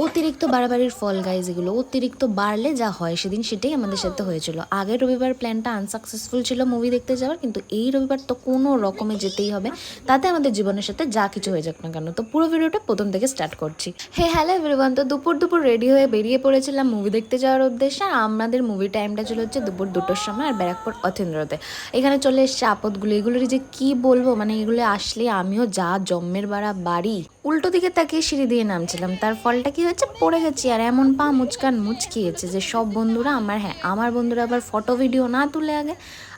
অতিরিক্ত বাড়াবাড়ির ফল গাইজ এগুলো। অতিরিক্ত বাড়লে যা হয় সেদিন সেটাই আমাদের সাথে হয়েছিল। আগের রবিবার প্ল্যানটা আনসাকসেসফুল ছিল মুভি দেখতে যাওয়ার, কিন্তু এই রবিবার তো কোনো রকমে যেতেই হবে, তাতে আমাদের জীবনের সাথে যা কিছু হয়ে যাক না কেন। তো পুরো ভিডিওটা প্রথম থেকে স্টার্ট করছি। হে হ্যালো এভরিওয়ান, তো দুপুর দুপুর রেডি হয়ে বেরিয়ে পড়েছিলাম মুভি দেখতে যাওয়ার উদ্দেশ্যে। আর আমাদের মুভি টাইমটা ছিল হচ্ছে দুপুর 2টোর সময়, আর ব্যারাকপুর অথেন্দ্রতে। এখানে চলে এসছে আপদগুলো, এগুলোর যে কি বলবো, মানে এগুলো আসলে আমিও যা জম্মের বাড়ি উল্টো দিকে তাকিয়ে সিঁড়ি দিয়ে নামছিলাম, তার ফলটা কি হয়েছে, পড়ে গেছি। আর এমন পা মুচকিয়েছে যে সব বন্ধুরা আমার বন্ধুরা আবার ফটো ভিডিও না তুলে আগে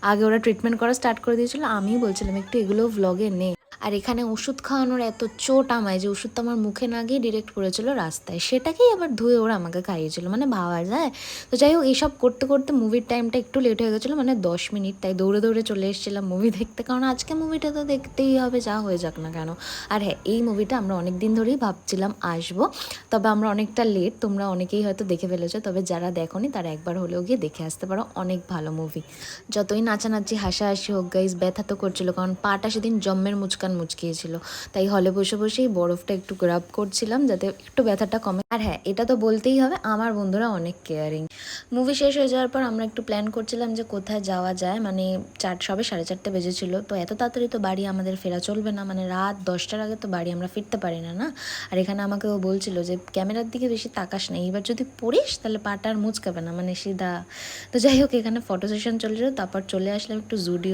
আগে ওরা ট্রিটমেন্ট করা স্টার্ট করে দিয়েছিল। আমিই বলছিলাম একটু এগুলো ভ্লগে নে। আর এখানে ওষুধ খাওয়ানোর এত চোট আমায় যে ওষুধটা আমার মুখে না গিয়ে ডিরেক্ট পড়েছিল রাস্তায়, সেটাকেই আবার ধুয়ে ওরা আমাকে খাইয়েছিল, মানে ভাবা যায়। তো যাই হোক, এইসব করতে করতে মুভির টাইমটা একটু লেট হয়ে গেছিলো, মানে 10 মিনিট। তাই দৌড়ে দৌড়ে চলে এসেছিলাম মুভি দেখতে, কারণ আজকে মুভিটা তো দেখতেই হবে যা হয়ে যাক না কেন। আর হ্যাঁ, এই মুভিটা আমরা অনেক দিন ধরেই ভাবছিলাম আসবো, তবে আমরা অনেকটা লেট, তোমরা অনেকেই হয়তো দেখে ফেলেছো, তবে যারা দেখোনি তারা একবার হলেও গিয়ে দেখে আসতে পারো, অনেক ভালো মুভি। যতই নাচানাচি হাসাহাসি হোক গাইজ, ব্যথা তো করছিল, কারণ পাটা সেদিন জম্মের মুচকিয়েছিল। তাই হলে বসে বসেই বরফটা একটু গ্রাব করছিলাম যাতে একটু ব্যথাটা কমে। আর হ্যাঁ, এটা তো বলতেই হবে, আমার বন্ধুরা অনেক কেয়ারিং। মুভি শেষ হয়ে যাওয়ার পর আমরা একটু প্ল্যান করছিলাম যে কোথায় যাওয়া যায়, মানে সবে 4:30 বেজেছিল। তো এত তাড়াতাড়ি তো বাড়ি আমাদের ফেরা চলবে না, মানে রাত 10টার আগে তো বাড়ি আমরা ফিরতে পারি না না। আর এখানে আমাকে ও বলছিল যে ক্যামেরার দিকে বেশি তাকাস না, এবার যদি পড়িস তাহলে পাটা আর মুচকাবে না, মানে সিধা। তো যাই হোক, এখানে ফটো সেশন চলছিল, তারপর চলে আসলাম একটু জুডিও।